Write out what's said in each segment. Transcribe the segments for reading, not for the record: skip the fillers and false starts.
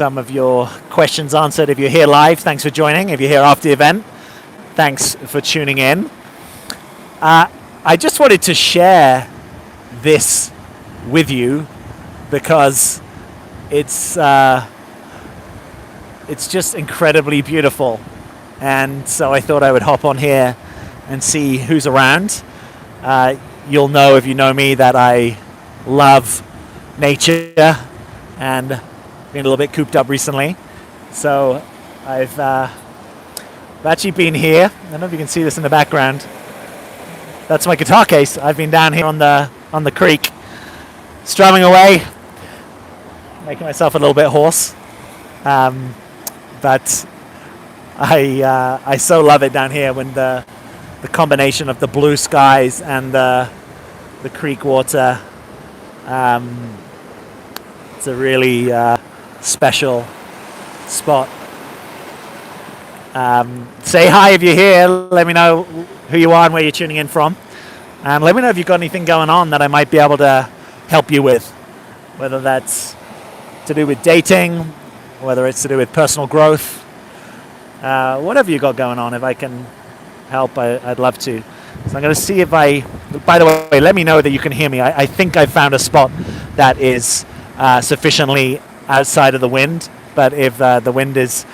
some of your questions answered. If you're here live, thanks for joining. If you're here after the event, thanks for tuning in. I just wanted to share this with you because it's just incredibly beautiful, and so I thought I would hop on here and see who's around. You'll know, if you know me, that I love nature and been a little bit cooped up recently, so I've actually been here. I don't know if you can see this in the background. That's my guitar case. I've been down here on the creek, strumming away, making myself a little bit hoarse, but I so love it down here when the combination of the blue skies and the creek water. It's a really special spot. Say hi if you're here. Let me know who you are and where you're tuning in from. And let me know if you've got anything going on that I might be able to help you with. Whether that's to do with dating, whether it's to do with personal growth, whatever you got going on. If I can help, I'd love to. So I'm going to see if by the way, let me know that you can hear me. I think I found a spot that is sufficiently outside of the wind, but if the wind is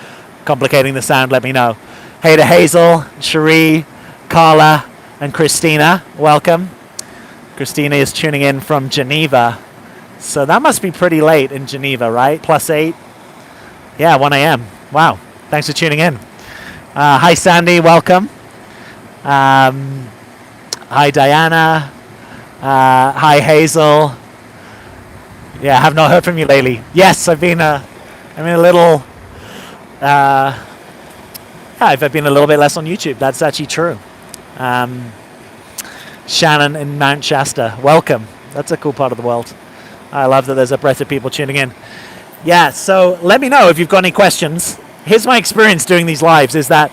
complicating the sound, let me know. Hey to Hazel, Cherie, Carla, and Christina, welcome. Christina is tuning in from Geneva, so that must be pretty late in Geneva, right? +8? Yeah, 1 a.m. Wow, thanks for tuning in. Hi Sandy, welcome. Hi Diana. Hi Hazel. Yeah, I have not heard from you lately. Yes, I've been a little. I've been a little bit less on YouTube. That's actually true. Shannon in Mount Shasta, welcome. That's a cool part of the world. I love that there's a breadth of people tuning in. Yeah, so let me know if you've got any questions. Here's my experience doing these lives is that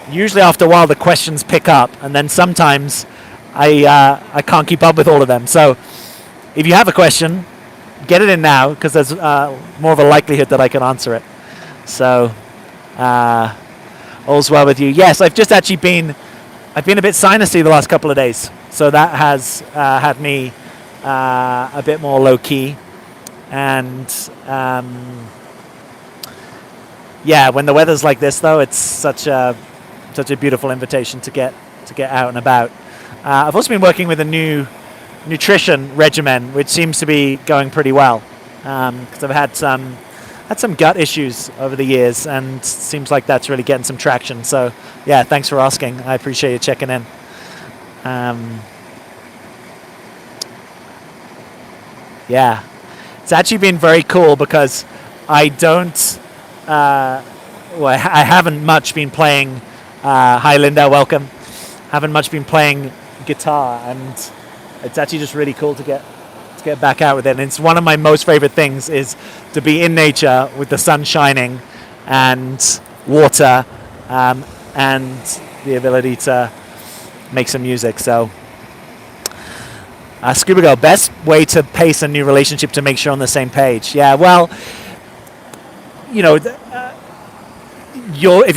usually after a while the questions pick up, and then sometimes I can't keep up with all of them. So if you have a question, get it in now, because there's more of a likelihood that I can answer it. So all's well with you. Yes, I've been a bit sinusy the last couple of days, so that has had me a bit more low key. And yeah, when the weather's like this, though, it's such a beautiful invitation to get out and about. I've also been working with a new nutrition regimen, which seems to be going pretty well, because I've had some gut issues over the years, and seems like that's really getting some traction. So yeah, thanks for asking. I appreciate you checking in. Yeah, it's actually been very cool because I haven't much been playing. Hi Linda, welcome. Haven't much been playing guitar, and it's actually just really cool to get back out with it. And it's one of my most favorite things is to be in nature with the sun shining and water, and the ability to make some music. So Scuba Girl, best way to pace a new relationship to make sure on the same page. Yeah, well, you know, if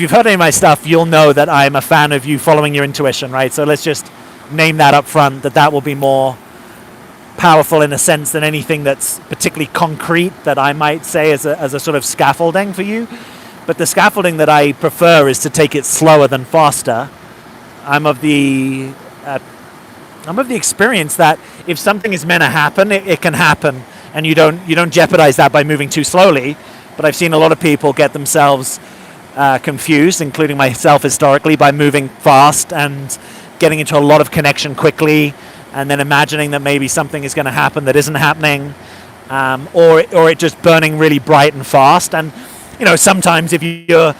you've heard any of my stuff, you'll know that I'm a fan of you following your intuition, right? So let's just name that up front, that will be more powerful in a sense than anything that's particularly concrete that I might say as a sort of scaffolding for you. But the scaffolding that I prefer is to take it slower than faster. I'm of the experience that if something is meant to happen, it can happen, and you don't jeopardize that by moving too slowly. But I've seen a lot of people get themselves confused, including myself historically, by moving fast and getting into a lot of connection quickly, and then imagining that maybe something is going to happen that isn't happening, or it just burning really bright and fast. And you know, sometimes if you're,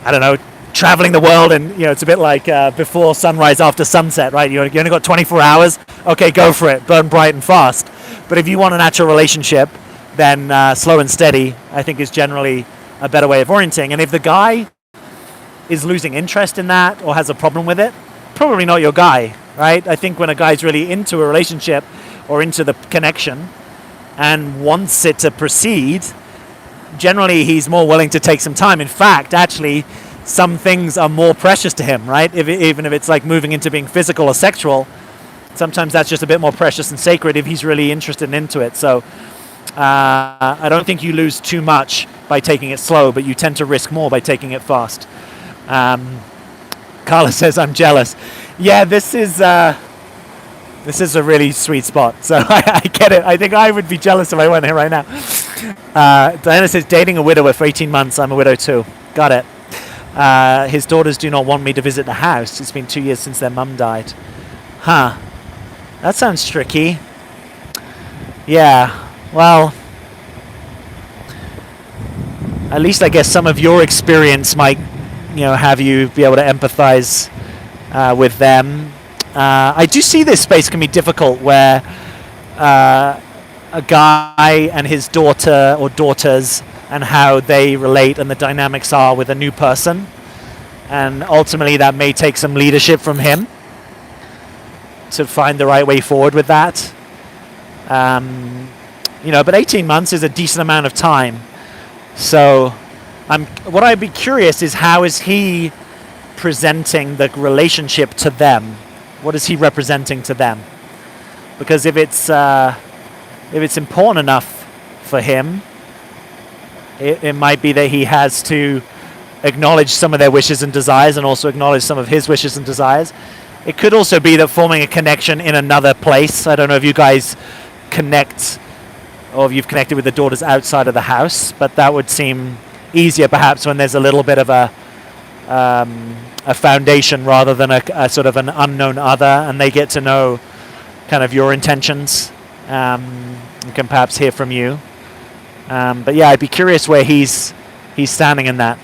I don't know, traveling the world, and you know, it's a bit like before sunrise, after sunset, right? You only got 24 hours. Okay, go for it, burn bright and fast. But if you want a natural relationship, then slow and steady, I think, is generally a better way of orienting. And if the guy is losing interest in that or has a problem with it, probably not your guy, right? I think when a guy's really into a relationship or into the connection and wants it to proceed, generally he's more willing to take some time. In fact, actually, some things are more precious to him, right? Even if it's like moving into being physical or sexual, sometimes that's just a bit more precious and sacred if he's really interested into it. So I don't think you lose too much by taking it slow, but you tend to risk more by taking it fast. Carla says, I'm jealous. Yeah, this is a really sweet spot. So I get it. I think I would be jealous if I went here right now. Diana says, dating a widower for 18 months. I'm a widow too. Got it. His daughters do not want me to visit the house. It's been 2 years since their mum died. Huh. That sounds tricky. Yeah. Well, at least I guess some of your experience might, have you be able to empathize with them. I do see this space can be difficult where a guy and his daughter or daughters and how they relate and the dynamics are with a new person. And ultimately that may take some leadership from him to find the right way forward with that. But 18 months is a decent amount of time. So what I'd be curious is, how is he presenting the relationship to them? What is he representing to them? Because if it's important enough for him, it might be that he has to acknowledge some of their wishes and desires and also acknowledge some of his wishes and desires. It could also be that forming a connection in another place. I don't know if you guys connect or if you've connected with the daughters outside of the house, but that would seem easier perhaps when there's a little bit of a foundation rather than a sort of an unknown other, and they get to know kind of your intentions and can perhaps hear from you. But yeah, I'd be curious where he's standing in that.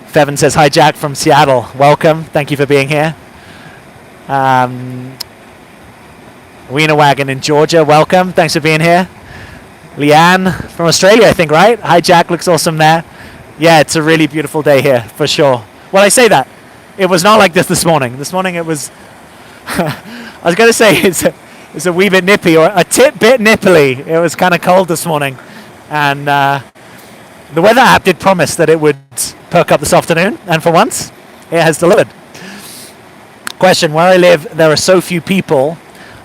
Fevin says, hi Jack from Seattle. Welcome. Thank you for being here. Wiener Wagon in Georgia. Welcome. Thanks for being here. Leanne from Australia, I think, right? Hi Jack. Looks awesome there. Yeah, it's a really beautiful day here for sure. Well, I say that. It was not like this morning. This morning it was, I was going to say it's a wee bit nippy or a bit nipply. It was kind of cold this morning. And the weather app did promise that it would perk up this afternoon. And for once, it has delivered. Question, where I live, there are so few people.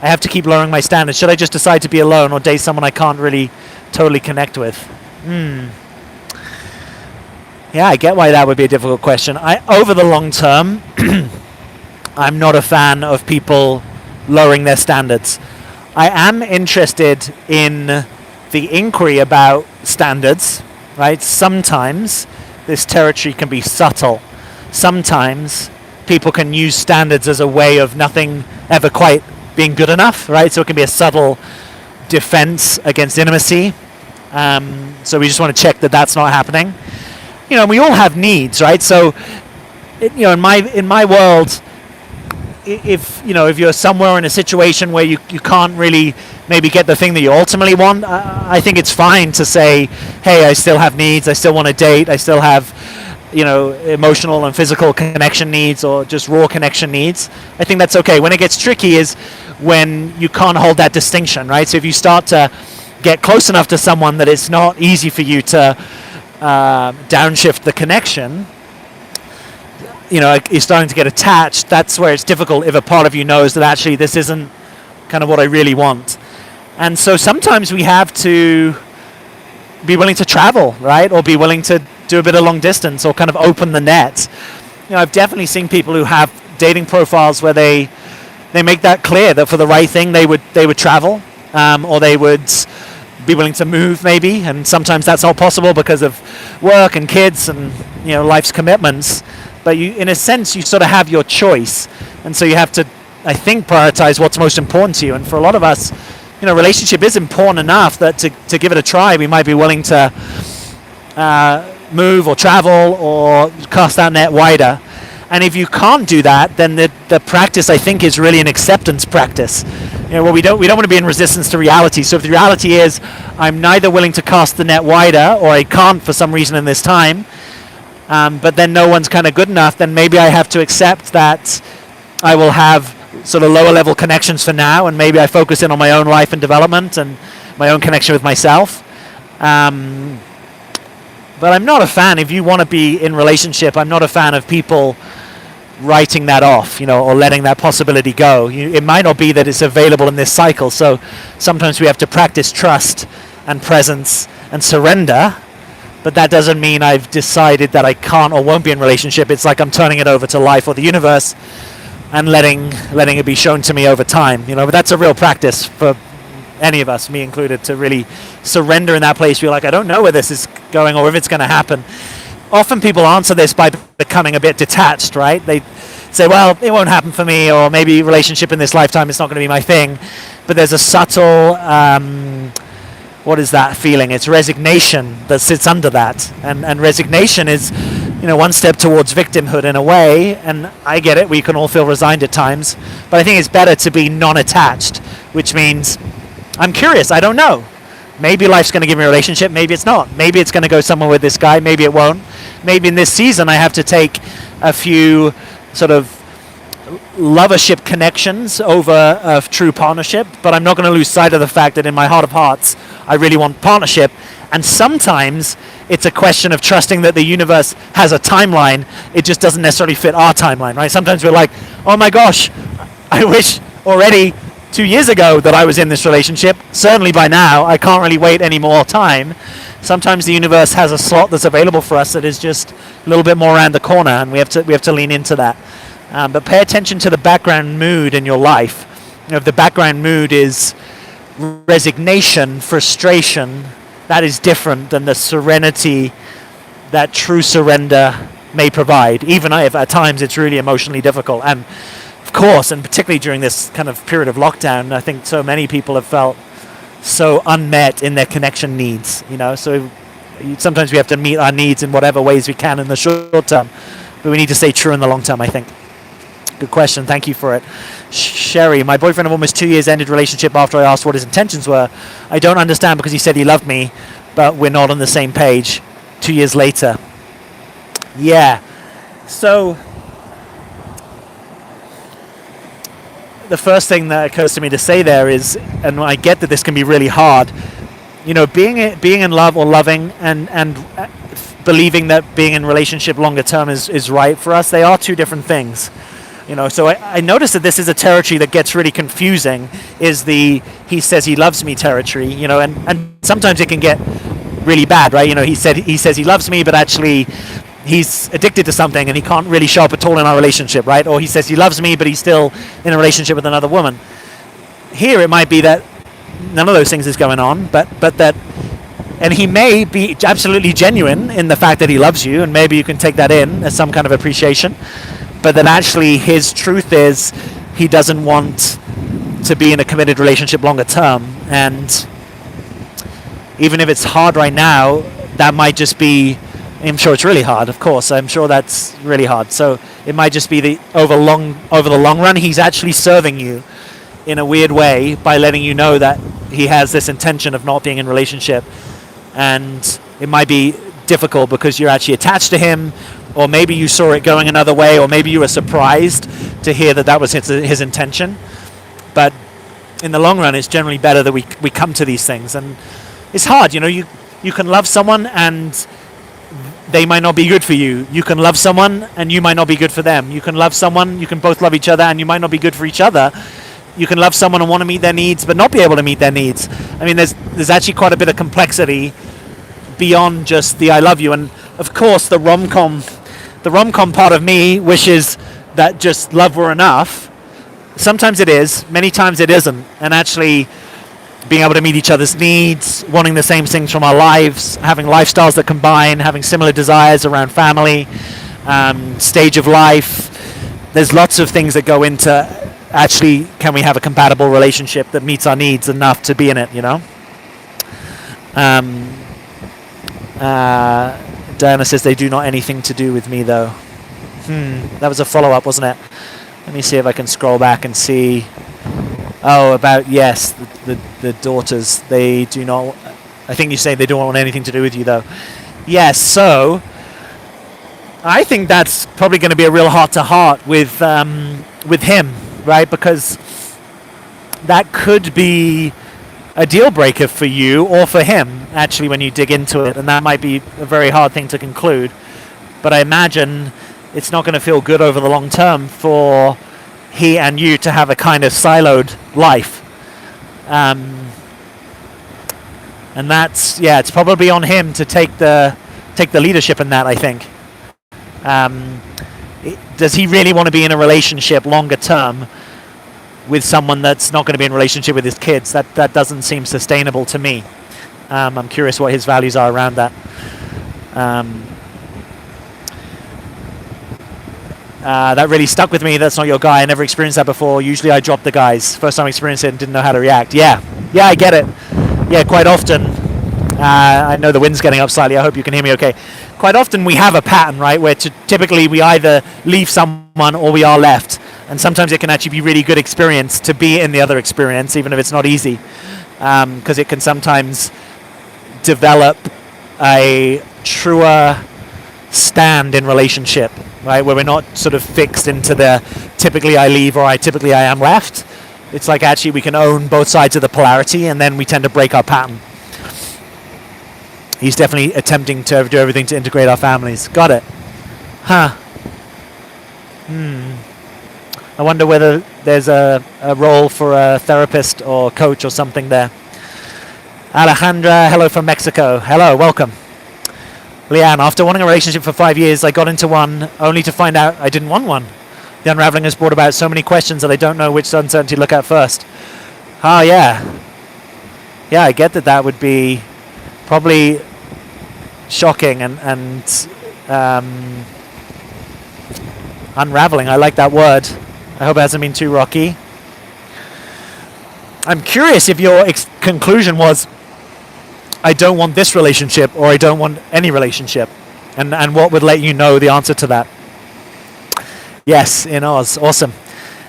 I have to keep lowering my standards. Should I just decide to be alone or date someone I can't really totally connect with? Yeah, I get why that would be a difficult question. Over the long term, I'm not a fan of people lowering their standards. I am interested in the inquiry about standards, right? Sometimes this territory can be subtle. Sometimes people can use standards as a way of nothing ever quite being good enough, right? So it can be a subtle defense against intimacy. So we just want to check that that's not happening. We all have needs, right? So, in my world, if you're somewhere in a situation where you can't really maybe get the thing that you ultimately want, I think it's fine to say, hey, I still have needs, I still want to date, I still have emotional and physical connection needs or just raw connection needs. I think that's okay. When it gets tricky is when you can't hold that distinction, right? So if you start to get close enough to someone that it's not easy for you to downshift the connection, you're starting to get attached. That's where it's difficult if a part of you knows that actually this isn't kind of what I really want. And so sometimes we have to be willing to travel, right? Or be willing to do a bit of long distance or kind of open the net. I've definitely seen people who have dating profiles where they make that clear that for the right thing they would travel, or they would be willing to move maybe, and sometimes that's not possible because of work and kids and life's commitments. But you, in a sense, you sort of have your choice, and so you have to, I think, prioritize what's most important to you. And for a lot of us, relationship is important enough that to give it a try, we might be willing to move or travel or cast that net wider. And if you can't do that, then the practice, I think, is really an acceptance practice. Where we don't want to be in resistance to reality. So if the reality is I'm neither willing to cast the net wider or I can't for some reason in this time, but then no one's kind of good enough, then maybe I have to accept that I will have sort of lower level connections for now, and maybe I focus in on my own life and development and my own connection with myself. But I'm not a fan, if you want to be in relationship, I'm not a fan of people writing that off, or letting that possibility go. It might not be that it's available in this cycle. So sometimes we have to practice trust and presence and surrender. But that doesn't mean I've decided that I can't or won't be in relationship. It's like I'm turning it over to life or the universe and letting it be shown to me over time. But that's a real practice for any of us, me included, to really surrender in that place. You're like, I don't know where this is going or if it's going to happen. Often people answer this by becoming a bit detached, right? They say, well, it won't happen for me, or maybe relationship in this lifetime is not going to be my thing. But there's a subtle, what is that feeling? It's resignation that sits under that. And resignation is, one step towards victimhood in a way. And I get it, we can all feel resigned at times. But I think it's better to be non-attached, which means I'm curious, I don't know. Maybe life's going to give me a relationship, maybe it's not. Maybe it's going to go somewhere with this guy, maybe it won't. Maybe in this season I have to take a few sort of lovership connections over a true partnership, but I'm not going to lose sight of the fact that in my heart of hearts, I really want partnership. And sometimes it's a question of trusting that the universe has a timeline. It just doesn't necessarily fit our timeline, right? Sometimes we're like, oh my gosh, I wish already 2 years ago that I was in this relationship. Certainly by now, I can't really wait any more time. Sometimes the universe has a slot that's available for us that is just a little bit more around the corner, and we have to lean into that. But pay attention to the background mood in your life. If the background mood is resignation, frustration, that is different than the serenity that true surrender may provide, even if at times it's really emotionally difficult. And of course, and particularly during this kind of period of lockdown, I think so many people have felt so unmet in their connection needs, so sometimes we have to meet our needs in whatever ways we can in the short term, but we need to stay true in the long term, I think. Good question, thank you for it. Sherry, my boyfriend of almost 2 years ended relationship after I asked what his intentions were. I don't understand because he said he loved me, but we're not on the same page 2 years later. Yeah, so the first thing that occurs to me to say there is, and I get that this can be really hard, being in love or loving and believing that being in relationship longer term is right for us, they are two different things. So I notice that this is a territory that gets really confusing, is the he says he loves me territory, and sometimes it can get really bad, right? He says he loves me, but actually he's addicted to something and he can't really show up at all in our relationship, right? Or he says he loves me, but he's still in a relationship with another woman. Here it might be that none of those things is going on, but that, and he may be absolutely genuine in the fact that he loves you, and maybe you can take that in as some kind of appreciation, but that actually his truth is he doesn't want to be in a committed relationship longer term. And even if it's hard right now, that might just be, I'm sure it's really hard, of course. I'm sure that's really hard. So it might just be over the long run, he's actually serving you in a weird way by letting you know that he has this intention of not being in relationship. And it might be difficult because you're actually attached to him, or maybe you saw it going another way, or maybe you were surprised to hear that was his intention. But in the long run, it's generally better that we come to these things. And it's hard, you can love someone and they might not be good for you. You can love someone and you might not be good for them. You can love someone, you can both love each other and you might not be good for each other. You can love someone and want to meet their needs but not be able to meet their needs. I mean, there's actually quite a bit of complexity beyond just the I love you. And of course the rom-com part of me wishes that just love were enough. Sometimes it is, many times it isn't. And actually being able to meet each other's needs, wanting the same things from our lives, having lifestyles that combine, having similar desires around family, stage of life. There's lots of things that go into actually, can we have a compatible relationship that meets our needs enough to be in it, Diana says they do not anything to do with me though. That was a follow-up, wasn't it? Let me see if I can scroll back and see. Oh, about, yes, the daughters, they do not, I think you say they don't want anything to do with you though. Yes, so I think that's probably going to be a real heart-to-heart with him, right? Because that could be a deal breaker for you or for him, actually, when you dig into it. And that might be a very hard thing to conclude. But I imagine it's not going to feel good over the long term for he and you to have a kind of siloed life. And that's, it's probably on him to take the leadership in that, I think. Does he really want to be in a relationship longer term with someone that's not going to be in a relationship with his kids? That doesn't seem sustainable to me. I'm curious what his values are around that. That really stuck with me. That's not your guy. I never experienced that before. Usually I drop the guys. First time I experienced it and didn't know how to react. Yeah, I get it. Yeah, quite often. I know the wind's getting up slightly. I hope you can hear me okay. Quite often we have a pattern, right, where typically we either leave someone or we are left. And sometimes it can actually be really good experience to be in the other experience, even if it's not easy. Because it can sometimes develop a truer stand in relationship, right, where we're not sort of fixed into the typically I leave or typically I am left. It's like actually we can own both sides of the polarity, and then we tend to break our pattern. He's definitely attempting to do everything to integrate our families. Got it. Huh. I wonder whether there's a role for a therapist or coach or something there. Alejandra, hello from Mexico. Hello, welcome. Leanne, after wanting a relationship for 5 years, I got into one only to find out I didn't want one. The unraveling has brought about so many questions that I don't know which uncertainty to look at first. Oh, yeah. Yeah, I get that would be probably shocking and unraveling. I like that word. I hope it hasn't been too rocky. I'm curious if your conclusion was, I don't want this relationship or I don't want any relationship. And what would let you know the answer to that? Yes, in Oz. Awesome.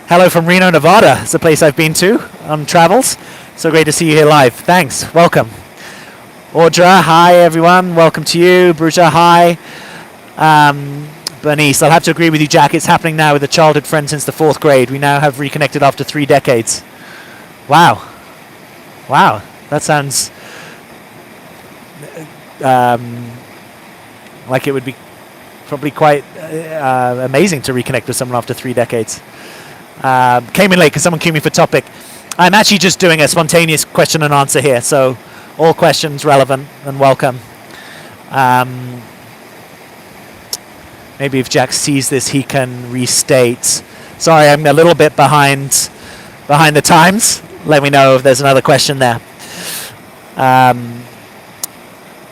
Hello from Reno, Nevada. It's a place I've been to on travels. So great to see you here live. Thanks. Welcome. Audra, hi everyone. Welcome to you. Bruja, hi. Bernice, I'll have to agree with you, Jack. It's happening now with a childhood friend since the 4th grade. We now have reconnected after 3 decades. Wow. That sounds like it would be probably quite amazing to reconnect with someone after 3 decades. Came in late because someone queued me for topic. I'm actually just doing a spontaneous question and answer here, so all questions relevant and welcome. Maybe if Jack sees this, he can restate. Sorry, I'm a little bit behind the times. Let me know if there's another question there.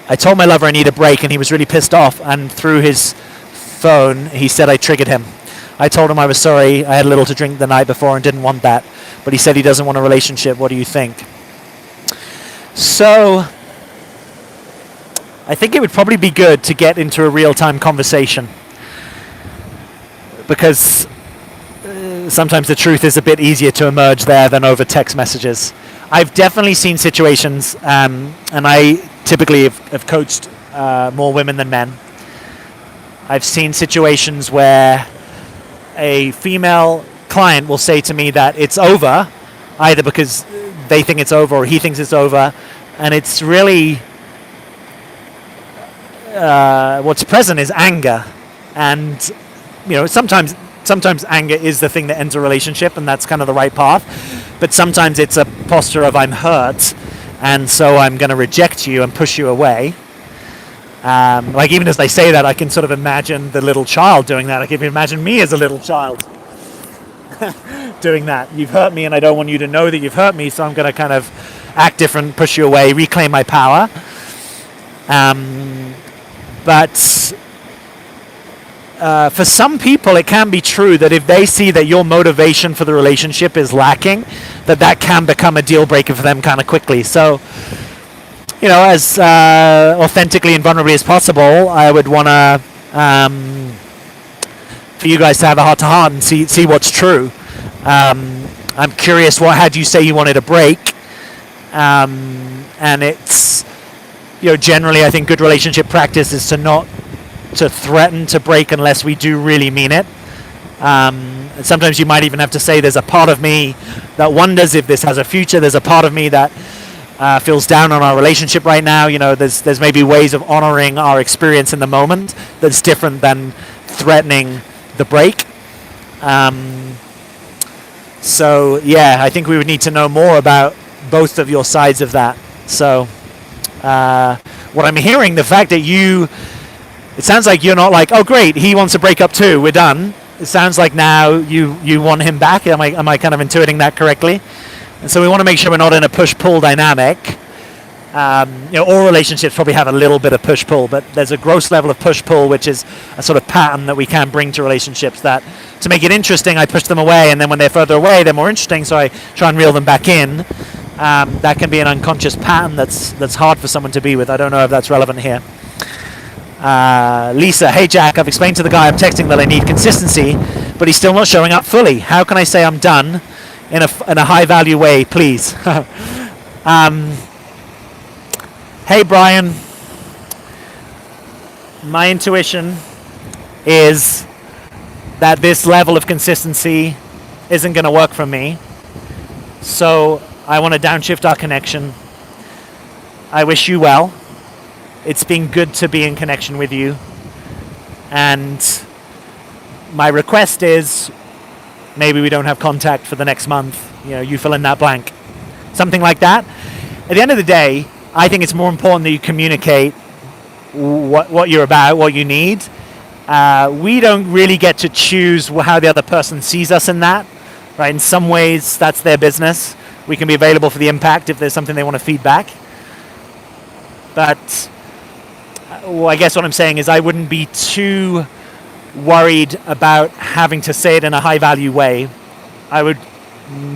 I told my lover I need a break, and he was really pissed off. And through his phone, he said I triggered him. I told him I was sorry. I had a little to drink the night before and didn't want that. But he said he doesn't want a relationship. What do you think? So, I think it would probably be good to get into a real-time conversation. Because sometimes the truth is a bit easier to emerge there than over text messages. I've definitely seen situations, and I typically have coached more women than men. I've seen situations where a female client will say to me that it's over, either because they think it's over or he thinks it's over, and it's really what's present is anger. And sometimes anger is the thing that ends a relationship, and that's kind of the right path. But sometimes it's a posture of I'm hurt, and so I'm going to reject you and push you away. Like even as they say that, I can sort of imagine the little child doing that. I can imagine me as a little child doing that. You've hurt me, and I don't want you to know that you've hurt me, so I'm going to kind of act different, push you away, reclaim my power. But for some people, it can be true that if they see that your motivation for the relationship is lacking, that can become a deal breaker for them kind of quickly. So, as authentically and vulnerably as possible, I would want to, for you guys to have a heart-to-heart and see what's true. I'm curious, how'd you say you wanted a break? And it's, generally I think good relationship practice is to threaten to break unless we do really mean it. Sometimes you might even have to say there's a part of me that wonders if this has a future. There's a part of me that feels down on our relationship right now. There's maybe ways of honoring our experience in the moment that's different than threatening the break. So yeah, I think we would need to know more about both of your sides of that. So what I'm hearing, the fact that it sounds like you're not like, oh great, he wants to break up too, we're done. It sounds like now you want him back. Am I kind of intuiting that correctly? And so we want to make sure we're not in a push-pull dynamic. All relationships probably have a little bit of push-pull, but there's a gross level of push-pull, which is a sort of pattern that we can bring to relationships that, to make it interesting, I push them away, and then when they're further away, they're more interesting, so I try and reel them back in. That can be an unconscious pattern that's hard for someone to be with. I don't know if that's relevant here. Lisa, hey Jack, I've explained to the guy I'm texting that I need consistency, but he's still not showing up fully. How can I say I'm done in a high value way, please? Hey Brian, my intuition is that this level of consistency isn't going to work for me, so I want to downshift our connection. I wish you well. It's been good to be in connection with you, and my request is maybe we don't have contact for the next month. You fill in that blank, something like that. At the end of the day, I think it's more important that you communicate what you're about, what you need. We don't really get to choose how the other person sees us in that, right? In some ways, that's their business. We can be available for the impact if there's something they want to feed back. But I guess what I'm saying is I wouldn't be too worried about having to say it in a high-value way. I would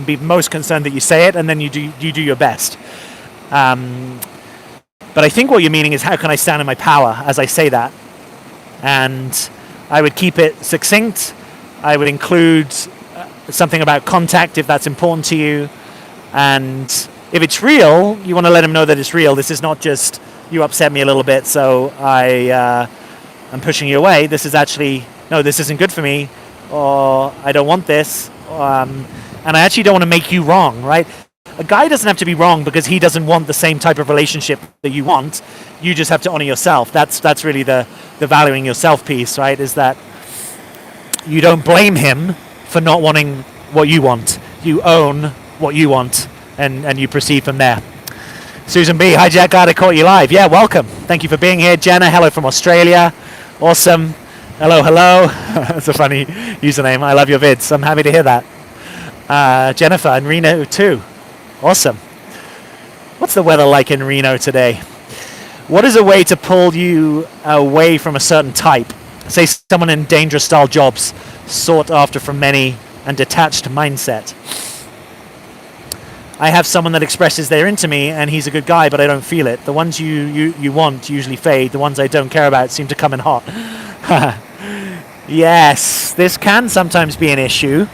be most concerned that you say it and then you do your best. But I think what you're meaning is how can I stand in my power as I say that? And I would keep it succinct. I would include something about contact if that's important to you. And if it's real, you want to let him know that it's real. This is not just, you upset me a little bit, so I'm pushing you away. This is actually, no, this isn't good for me, or I don't want this. And I actually don't want to make you wrong, right? A guy doesn't have to be wrong because he doesn't want the same type of relationship that you want. You just have to honor yourself. That's really the valuing yourself piece, right? Is that you don't blame him for not wanting what you want. You own what you want, and you proceed from there. Susan B, hi Jack, glad I caught you live. Yeah, welcome. Thank you for being here. Jenna, hello from Australia. Awesome. Hello. That's a funny username. I love your vids. I'm happy to hear that. Jennifer in Reno too. Awesome. What's the weather like in Reno today? What is a way to pull you away from a certain type? Say someone in dangerous style jobs, sought after from many, and detached mindset. I have someone that expresses they're into me and he's a good guy, but I don't feel it. The ones you want usually fade. The ones I don't care about seem to come in hot. Yes, this can sometimes be an issue.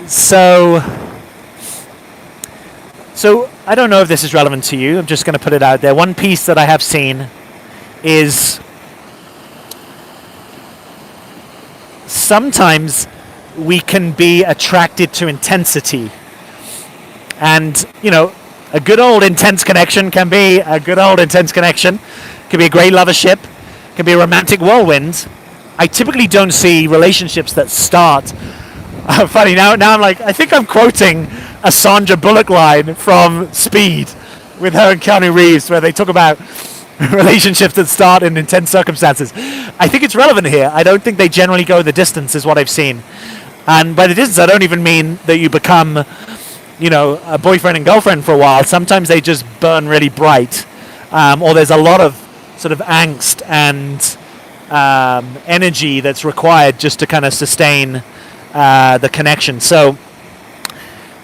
So I don't know if this is relevant to you. I'm just going to put it out there. One piece that I have seen is sometimes we can be attracted to intensity. And, a good old intense connection can be a good old intense connection. Can be a great lovership. Can be a romantic whirlwind. I typically don't see relationships that start... funny, now I'm like, I think I'm quoting a Sandra Bullock line from Speed with her and Keanu Reeves, where they talk about relationships that start in intense circumstances. I think it's relevant here. I don't think they generally go the distance, is what I've seen. And by the distance, I don't even mean that you become, a boyfriend and girlfriend for a while. Sometimes they just burn really bright, or there's a lot of sort of angst and energy that's required just to kind of sustain the connection. So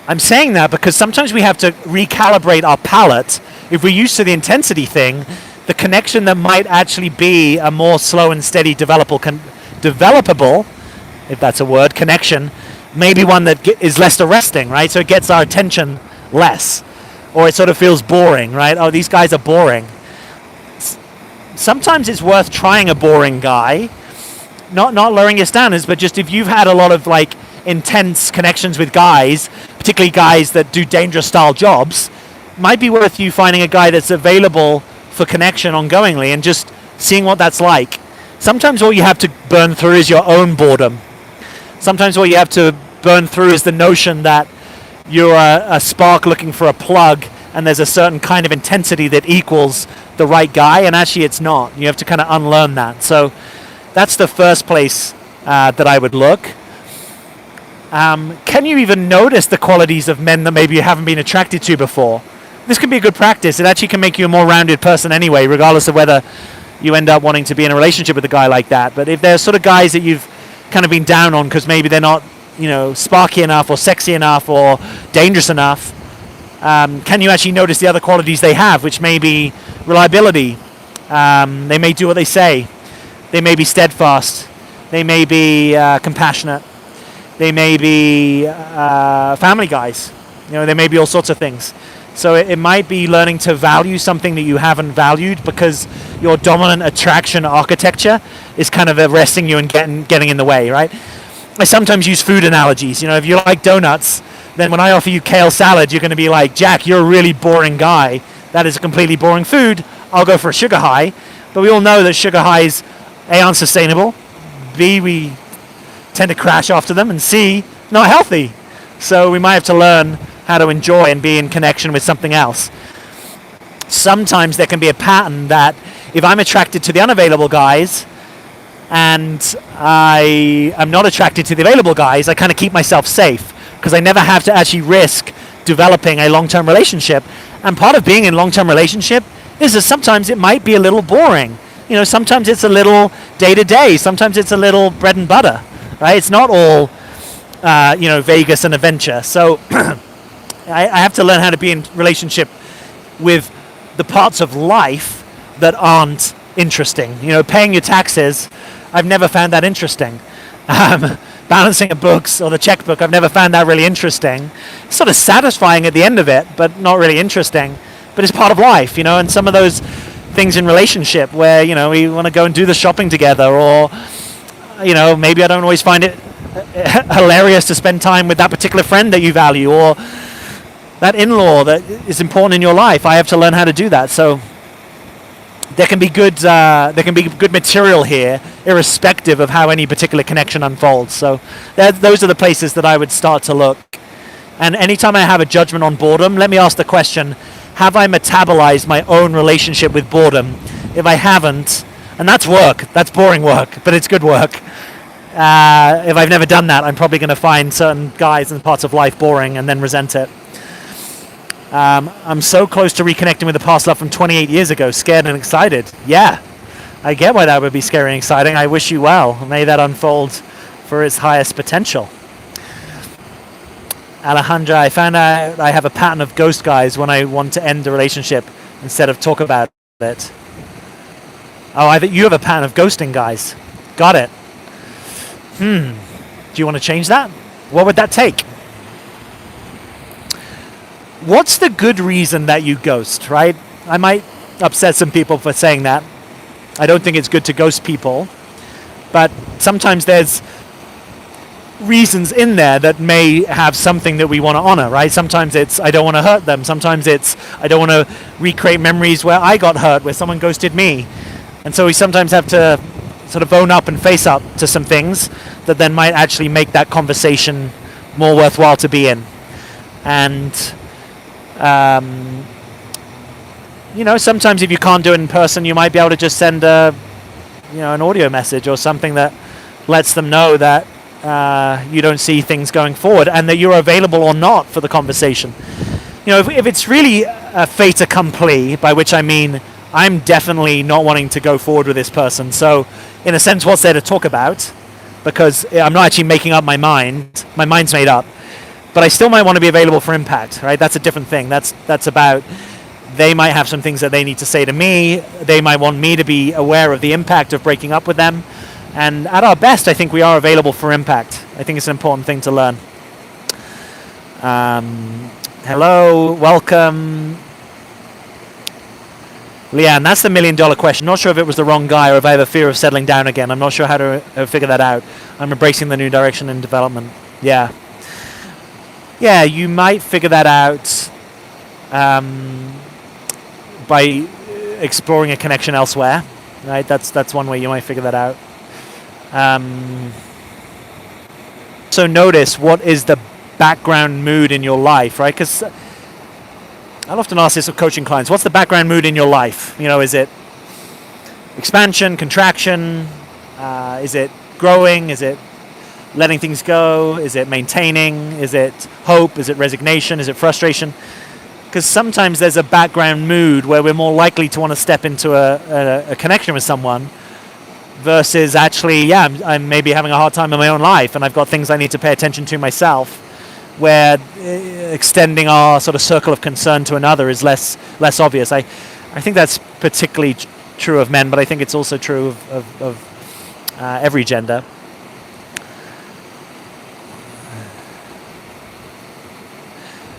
I'm saying that because sometimes we have to recalibrate our palette. If we're used to the intensity thing, the connection that might actually be a more slow and steady developable, if that's a word, connection, maybe one that is less arresting, right? So it gets our attention less, or it sort of feels boring, right? Oh, these guys are boring. Sometimes it's worth trying a boring guy, not lowering your standards, but just if you've had a lot of intense connections with guys, particularly guys that do dangerous style jobs, might be worth you finding a guy that's available for connection ongoingly and just seeing what that's like. Sometimes all you have to burn through is your own boredom. Sometimes all you have to burn through is the notion that you're a spark looking for a plug, and there's a certain kind of intensity that equals the right guy, and actually it's not. You have to kind of unlearn that. So that's the first place that I would look. Can you even notice the qualities of men that maybe you haven't been attracted to before? This can be a good practice. It actually can make you a more rounded person anyway, regardless of whether you end up wanting to be in a relationship with a guy like that. But if there's sort of guys that you've kind of been down on because maybe they're not, sparky enough or sexy enough or dangerous enough, can you actually notice the other qualities they have, which may be reliability? They may do what they say. They may be steadfast. They may be compassionate. They may be family guys. They may be all sorts of things. So it might be learning to value something that you haven't valued because your dominant attraction architecture is kind of arresting you and getting in the way, right? I sometimes use food analogies. If you like donuts, then when I offer you kale salad, you're going to be like, Jack, you're a really boring guy. That is a completely boring food. I'll go for a sugar high. But we all know that sugar highs, A, aren't sustainable, B, we tend to crash after them, and C, not healthy. So we might have to learn how to enjoy and be in connection with something else. Sometimes there can be a pattern that if I'm attracted to the unavailable guys and I am not attracted to the available guys, I kind of keep myself safe because I never have to actually risk developing a long-term relationship. And part of being in a long-term relationship is that sometimes it might be a little boring. Sometimes it's a little day-to-day. Sometimes it's a little bread and butter, right? It's not all, Vegas and adventure. So I have to learn how to be in relationship with the parts of life that aren't interesting. Paying your taxes, I've never found that interesting. Balancing the books or the checkbook, I've never found that really interesting. It's sort of satisfying at the end of it, but not really interesting. But it's part of life, and some of those things in relationship where, we want to go and do the shopping together, or, maybe I don't always find it hilarious to spend time with that particular friend that you value, or that in-law that is important in your life. I have to learn how to do that. So there can be good material here, irrespective of how any particular connection unfolds. So those are the places that I would start to look. And anytime I have a judgment on boredom, let me ask the question, have I metabolized my own relationship with boredom? If I haven't, and that's work, that's boring work, but it's good work. If I've never done that, I'm probably going to find certain guys and parts of life boring and then resent it. I'm so close to reconnecting with the past love from 28 years ago, scared and excited. Yeah, I get why that would be scary and exciting. I wish you well. May that unfold for its highest potential. Alejandra, I found out I have a pattern of ghost guys when I want to end a relationship instead of talk about it. Oh, you have a pattern of ghosting guys. Got it. Do you want to change that? What would that take? What's the good reason that you ghost, right? I might upset some people for saying that. I don't think it's good to ghost people. But sometimes there's reasons in there that may have something that we want to honor, right? Sometimes it's, I don't want to hurt them. Sometimes it's, I don't want to recreate memories where I got hurt, where someone ghosted me. And so we sometimes have to sort of own up and face up to some things that then might actually make that conversation more worthwhile to be in. And sometimes if you can't do it in person, you might be able to just send an audio message or something that lets them know that you don't see things going forward and that you're available or not for the conversation. If it's really a fait accompli, by which I mean I'm definitely not wanting to go forward with this person, so in a sense, what's there to talk about? Because I'm not actually making up my mind. My mind's made up. But I still might want to be available for impact, right? That's a different thing. That's about, they might have some things that they need to say to me. They might want me to be aware of the impact of breaking up with them. And at our best, I think we are available for impact. I think it's an important thing to learn. Hello, welcome. Leanne, that's the $1 million question. Not sure if it was the wrong guy or if I have a fear of settling down again. I'm not sure how to figure that out. I'm embracing the new direction in development. Yeah. Yeah, you might figure that out by exploring a connection elsewhere, right? That's one way you might figure that out. So notice what is the background mood in your life, right? Because I'll often ask this of coaching clients, what's the background mood in your life? Is it expansion, contraction? Is it growing? Is it letting things go? Is it maintaining? Is it hope? Is it resignation? Is it frustration? Because sometimes there's a background mood where we're more likely to want to step into a connection with someone versus actually, I'm maybe having a hard time in my own life and I've got things I need to pay attention to myself, where extending our sort of circle of concern to another is less obvious. I think that's particularly true of men, but I think it's also true of every gender.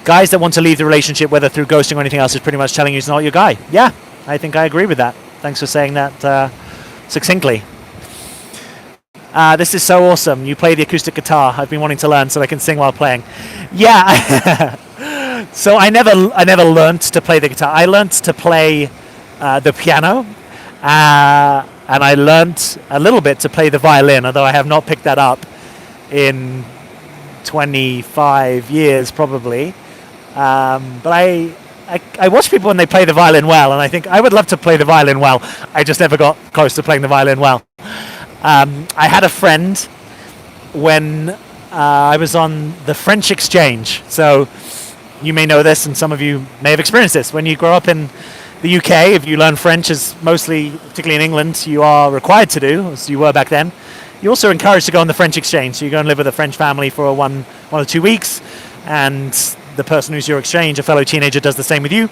Guys that want to leave the relationship, whether through ghosting or anything else, is pretty much telling you it's not your guy. Yeah, I think I agree with that. Thanks for saying that succinctly. This is so awesome. You play the acoustic guitar. I've been wanting to learn so I can sing while playing. Yeah. So I never learned to play the guitar. I learned to play the piano, and I learned a little bit to play the violin, although I have not picked that up in 25 years probably. But I watch people when they play the violin well, and I think I would love to play the violin well. I just never got close to playing the violin well. I had a friend when I was on the French exchange. So you may know this, and some of you may have experienced this. When you grow up in the UK, if you learn French, as mostly, particularly in England, you are required to do, as you were back then, you're also encouraged to go on the French exchange. So you go and live with a French family for one or 2 weeks, and the person who's your exchange, a fellow teenager, does the same with you.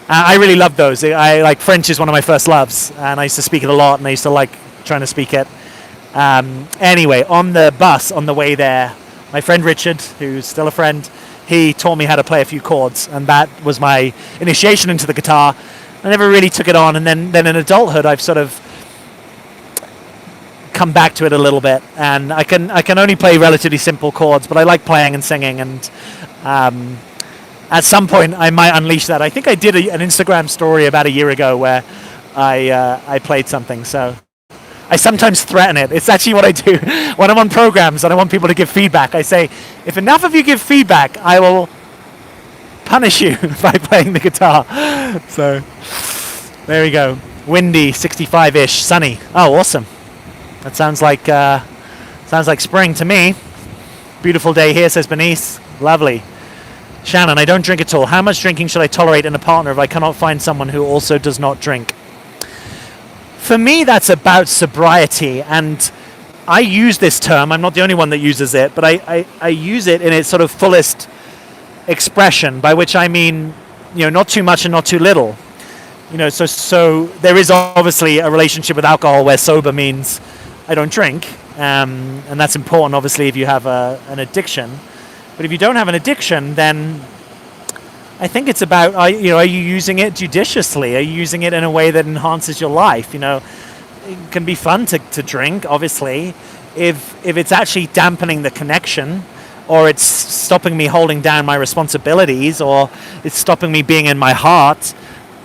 I really love those. French is one of my first loves, and I used to speak it a lot, and I used to like trying to speak it. Anyway, on the bus on the way there, my friend Richard, who's still a friend, he taught me how to play a few chords, and that was my initiation into the guitar. I never really took it on, and then in adulthood I've sort of come back to it a little bit, and I can only play relatively simple chords, but I like playing and singing, and at some point I might unleash that. I think I did an Instagram story about a year ago where I played something, so I sometimes threaten it. It's actually what I do when I'm on programs and I want people to give feedback. I say, if enough of you give feedback, I will punish you by playing the guitar. So there we go. Windy, 65-ish, sunny. Oh, awesome. That sounds like spring to me. Beautiful day here, says Bernice. Lovely. Shannon, I don't drink at all. How much drinking should I tolerate in a partner if I cannot find someone who also does not drink? For me, that's about sobriety, and I use this term. I'm not the only one that uses it, but I use it in its sort of fullest expression, by which I mean, not too much and not too little. So there is obviously a relationship with alcohol where sober means I don't drink, and that's important, obviously, if you have an addiction. But if you don't have an addiction, then I think it's about, are you using it judiciously? Are you using it in a way that enhances your life? It can be fun to drink, obviously, if it's actually dampening the connection, or it's stopping me holding down my responsibilities, or it's stopping me being in my heart.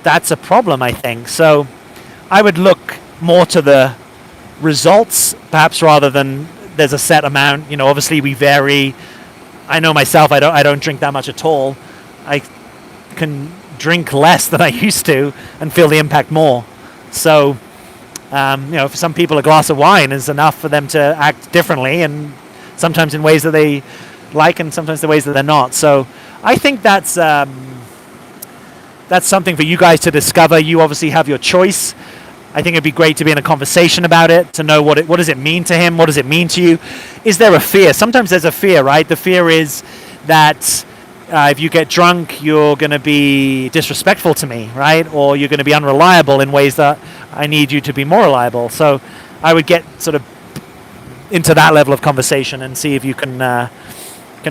That's a problem, I think. So I would look more to the results, perhaps, rather than there's a set amount. Obviously we vary. I know myself, I don't drink that much at all. I can drink less than I used to and feel the impact more. So, for some people, a glass of wine is enough for them to act differently, and sometimes in ways that they like, and sometimes the ways that they're not. So, I think that's something for you guys to discover. You obviously have your choice. I think it'd be great to be in a conversation about it, to know what does it mean to him, what does it mean to you. Is there a fear? Sometimes there's a fear, right? The fear is that if you get drunk, you're going to be disrespectful to me, right? Or you're going to be unreliable in ways that I need you to be more reliable. So I would get sort of into that level of conversation and see if you can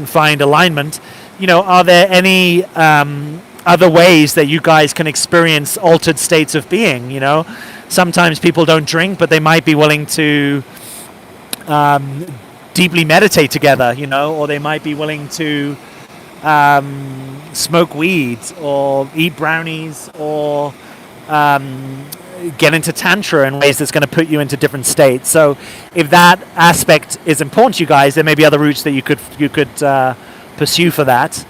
find alignment. Are there any other ways that you guys can experience altered states of being? Sometimes people don't drink, but they might be willing to deeply meditate together, or they might be willing to smoke weed or eat brownies or get into tantra in ways that's going to put you into different states. So if that aspect is important to you guys, there may be other routes that you could pursue for that.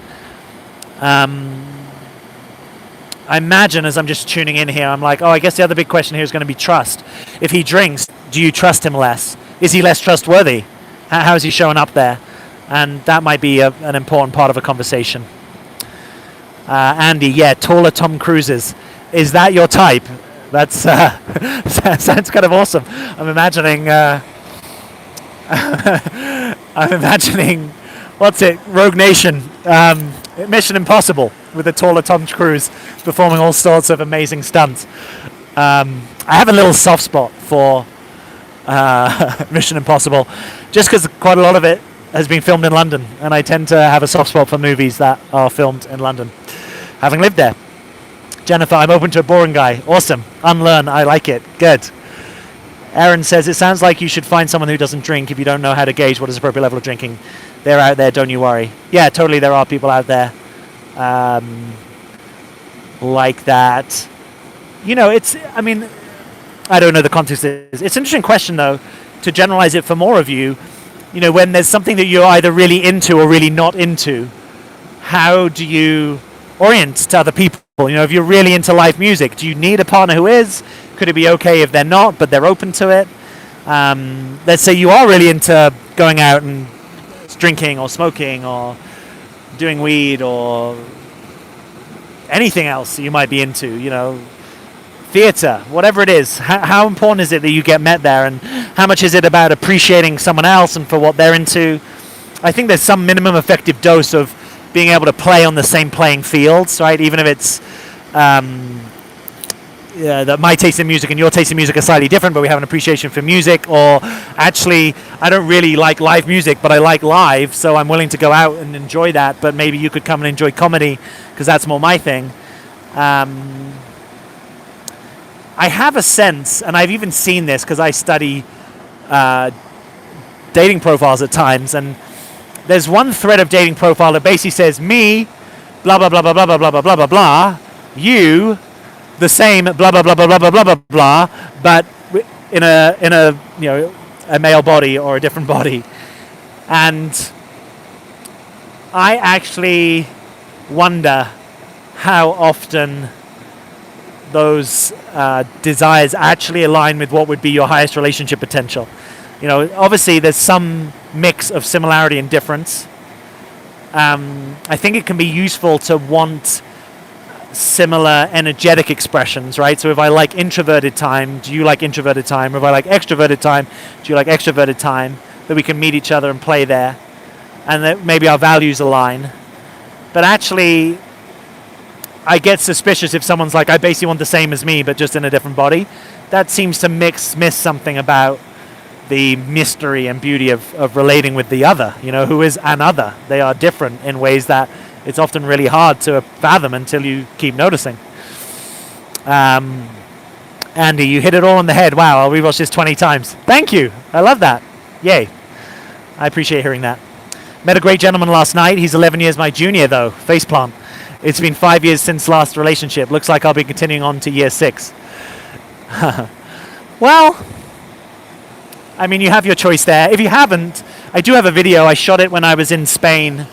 I imagine, as I'm just tuning in here, I'm like, I guess the other big question here is going to be trust. If he drinks, do you trust him less? Is he less trustworthy? How is he showing up there? And that might be an important part of a conversation. Andy, taller Tom Cruises. Is that your type? That's sounds kind of awesome. I'm imagining what's it? Rogue Nation, Mission Impossible with a taller Tom Cruise performing all sorts of amazing stunts. I have a little soft spot for Mission Impossible, just because quite a lot of it has been filmed in London, and I tend to have a soft spot for movies that are filmed in London, having lived there. Jennifer, I'm open to a boring guy. Awesome. Unlearn. I like it. Good. Aaron says, it sounds like you should find someone who doesn't drink if you don't know how to gauge what is appropriate level of drinking. They're out there, don't you worry. Yeah, totally, there are people out there like that. I don't know the context. It's an interesting question, though, to generalize it for more of you. When there's something that you're either really into or really not into, how do you orient to other people? If you're really into live music, do you need a partner who is? Could it be okay if they're not, but they're open to it? Let's say you are really into going out and drinking or smoking or doing weed or anything else you might be into, theater, whatever it is. How important is it that you get met there, and how much is it about appreciating someone else and for what they're into? I think there's some minimum effective dose of being able to play on the same playing fields, right? Even if it's that my taste in music and your taste in music are slightly different, but we have an appreciation for music. Or actually, I don't really like live music, but I like live, so I'm willing to go out and enjoy that. But maybe you could come and enjoy comedy because that's more my thing. I have a sense, and I've even seen this because I study dating profiles at times, and there's one thread of dating profile that basically says me, blah blah blah blah blah blah blah blah blah blah blah, you, the same, blah blah blah blah blah blah blah blah blah, but in a a male body or a different body, and I actually wonder how often those desires actually align with what would be your highest relationship potential. Obviously there's some mix of similarity and difference. I think it can be useful to want similar energetic expressions, right? So if I like introverted time, do you like introverted time? Or if I like extroverted time, do you like extroverted time? That we can meet each other and play there, and that maybe our values align. But actually, I get suspicious if someone's like, I basically want the same as me, but just in a different body. That seems to miss something about the mystery and beauty of relating with the other, who is an other. They are different in ways that it's often really hard to fathom until you keep noticing. Andy, you hit it all on the head. Wow, I'll rewatch this 20 times. Thank you. I love that. Yay. I appreciate hearing that. Met a great gentleman last night. He's 11 years my junior, though. Faceplant. It's been 5 years since last relationship. Looks like I'll be continuing on to year 6. Well, I mean, you have your choice there. If you haven't, I do have a video. I shot it when I was in Spain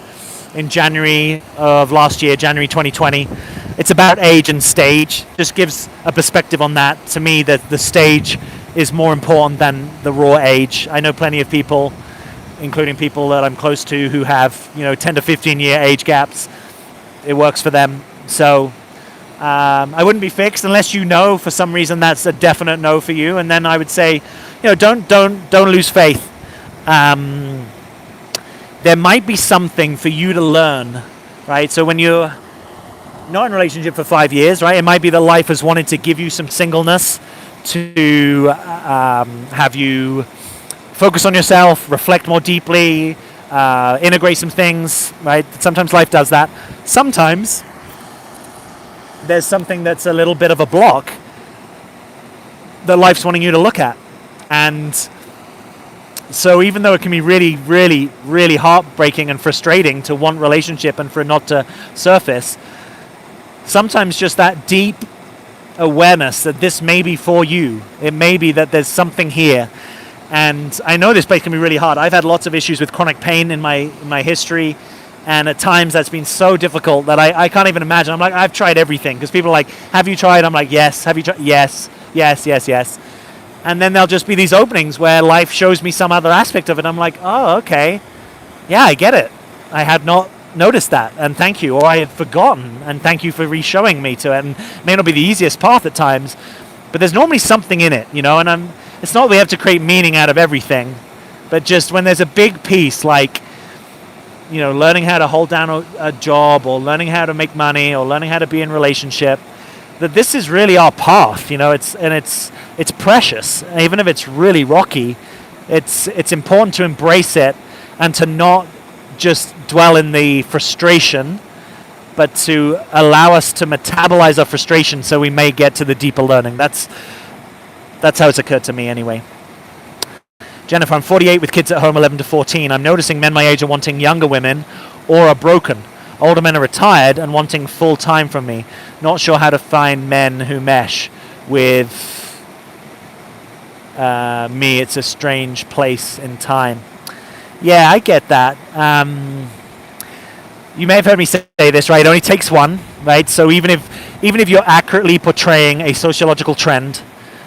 in January of last year, January 2020. It's about age and stage. Just gives a perspective on that. To me, that the stage is more important than the raw age. I know plenty of people, including people that I'm close to, who have 10 to 15 year age gaps. It works for them. So I wouldn't be fixed unless for some reason that's a definite no for you. And then I would say, don't lose faith. There might be something for you to learn, right? So when you're not in a relationship for 5 years, right, it might be that life has wanted to give you some singleness to have you focus on yourself, reflect more deeply, integrate some things, right? Sometimes life does that. Sometimes there's something that's a little bit of a block that life's wanting you to look at. And So even though it can be really, really, really heartbreaking and frustrating to want relationship and for it not to surface, sometimes just that deep awareness that this may be for you. It may be that there's something here. And I know this place can be really hard. I've had lots of issues with chronic pain in my history, and at times that's been so difficult that I can't even imagine. I'm like, I've tried everything, because people are like, have you tried? I'm like, yes. Have you tried? Yes, yes, yes, yes. And then there'll just be these openings where life shows me some other aspect of it. I'm like, oh, okay. Yeah, I get it. I had not noticed that, and thank you. Or I had forgotten, and thank you for re-showing me to it. And it may not be the easiest path at times, but there's normally something in it, and it's not that we have to create meaning out of everything, but just when there's a big piece like, learning how to hold down a job, or learning how to make money, or learning how to be in relationship, that this is really our path, it's precious. Even if it's really rocky, it's important to embrace it and to not just dwell in the frustration, but to allow us to metabolize our frustration so we may get to the deeper learning. That's how it's occurred to me anyway. Jennifer, I'm 48 with kids at home, 11 to 14. I'm noticing men my age are wanting younger women or are broken. Older men are retired and wanting full time from me. Not sure how to find men who mesh with me. It's a strange place in time. Yeah, I get that. You may have heard me say this, right? It only takes one, right? So even if you're accurately portraying a sociological trend,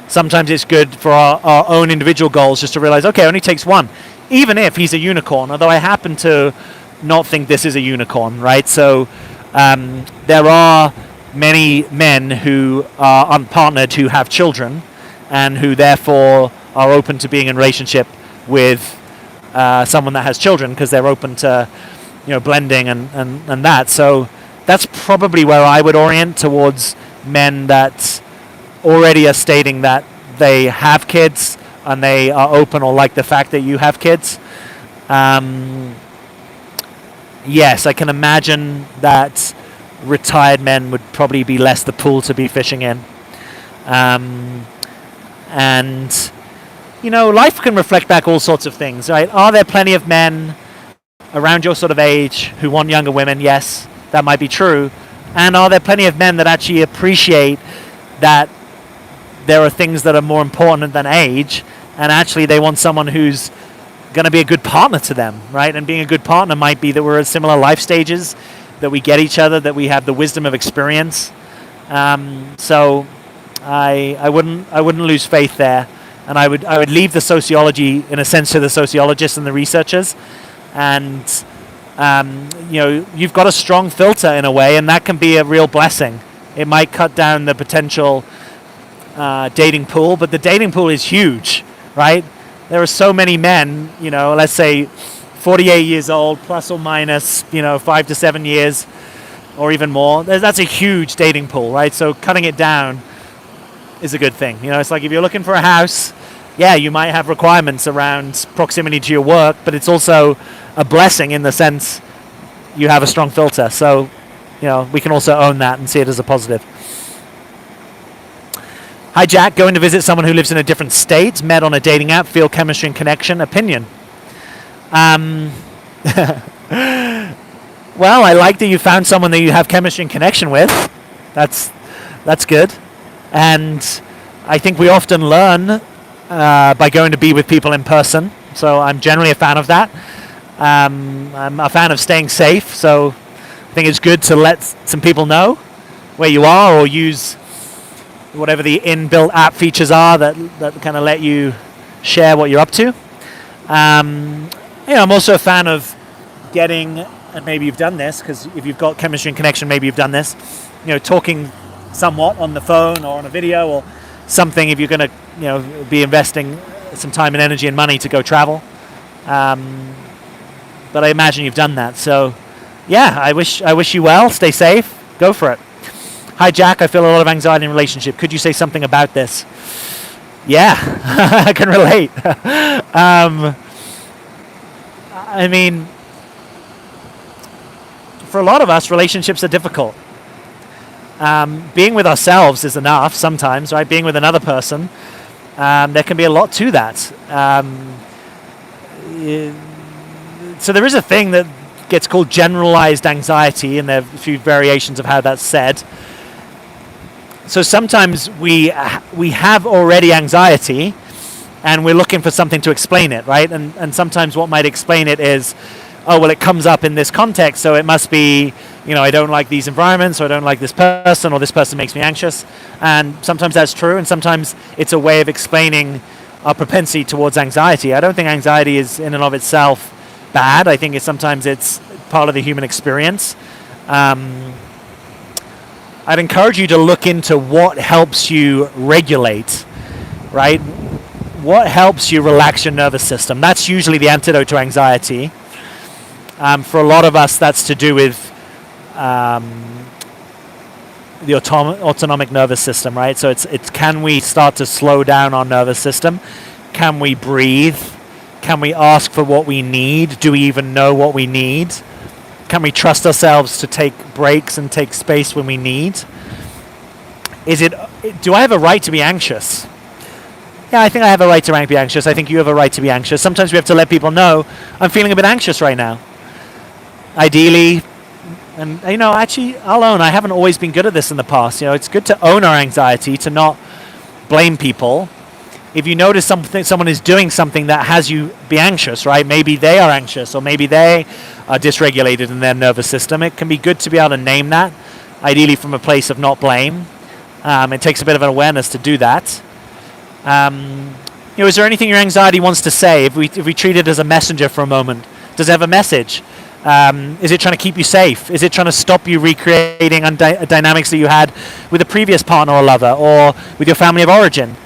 sometimes it's good for our own individual goals just to realize, okay, it only takes one. Even if he's a unicorn, although I happen to not think this is a unicorn, right? So there are many men who are unpartnered who have children and who therefore are open to being in relationship with someone that has children because they're open to blending and that. So that's probably where I would orient towards men that already are stating that they have kids and they are open or like the fact that you have kids. Yes, I can imagine that retired men would probably be less the pool to be fishing in. And life can reflect back all sorts of things, right? Are there plenty of men around your sort of age who want younger women? Yes, that might be true. And are there plenty of men that actually appreciate that there are things that are more important than age, and actually they want someone who's going to be a good partner to them, right? And being a good partner might be that we're at similar life stages, that we get each other, that we have the wisdom of experience. So I wouldn't lose faith there, and I would leave the sociology in a sense to the sociologists and the researchers. And you've got a strong filter in a way, and that can be a real blessing. It might cut down the potential dating pool, but the dating pool is huge, right? There are so many men, let's say 48 years old, plus or minus, 5 to 7 years, or even more. That's a huge dating pool, right? So cutting it down is a good thing. It's like if you're looking for a house, yeah, you might have requirements around proximity to your work, but it's also a blessing in the sense you have a strong filter. So, we can also own that and see it as a positive. Hi, Jack. Going to visit someone who lives in a different state. Met on a dating app. Feel chemistry and connection. Opinion. Well, I like that you found someone that you have chemistry and connection with. That's good. And I think we often learn by going to be with people in person. So I'm generally a fan of that. I'm a fan of staying safe. So I think it's good to let some people know where you are, or use whatever the inbuilt app features are that kind of let you share what you're up to. I'm also a fan of getting, and maybe you've done this, because if you've got chemistry and connection, maybe you've done this, talking somewhat on the phone or on a video or something, if you're going to be investing some time and energy and money to go travel. But I imagine you've done that. So yeah, I wish you well. Stay safe. Go for it. Hi, Jack. I feel a lot of anxiety in relationship. Could you say something about this? Yeah, I can relate. I mean, for a lot of us, relationships are difficult. Being with ourselves is enough sometimes, right? Being with another person, there can be a lot to that. so there is a thing that gets called generalized anxiety, and there are a few variations of how that's said. So sometimes we have already anxiety, and we're looking for something to explain it, right? And sometimes what might explain it is, oh, well, it comes up in this context, so it must be, I don't like these environments, or I don't like this person, or this person makes me anxious. And sometimes that's true, and sometimes it's a way of explaining our propensity towards anxiety. I don't think anxiety is in and of itself bad. I think sometimes it's part of the human experience. I'd encourage you to look into what helps you regulate, right? What helps you relax your nervous system? That's usually the antidote to anxiety. For a lot of us, that's to do with the autonomic nervous system, right? So it's can we start to slow down our nervous system? Can we breathe? Can we ask for what we need? Do we even know what we need? Can we trust ourselves to take breaks and take space when we need? Do I have a right to be anxious? Yeah, I think I have a right to be anxious. I think you have a right to be anxious. Sometimes we have to let people know, I'm feeling a bit anxious right now. Ideally, and actually, I'll own, I haven't always been good at this in the past. It's good to own our anxiety, to not blame people. If you notice someone is doing something that has you be anxious, right? Maybe they are anxious, or maybe they are dysregulated in their nervous system. It can be good to be able to name that, ideally from a place of not blame. It takes a bit of an awareness to do that. Is there anything your anxiety wants to say? If we treat it as a messenger for a moment, does it have a message? Is it trying to keep you safe? Is it trying to stop you recreating dynamics that you had with a previous partner or lover, or with your family of origin?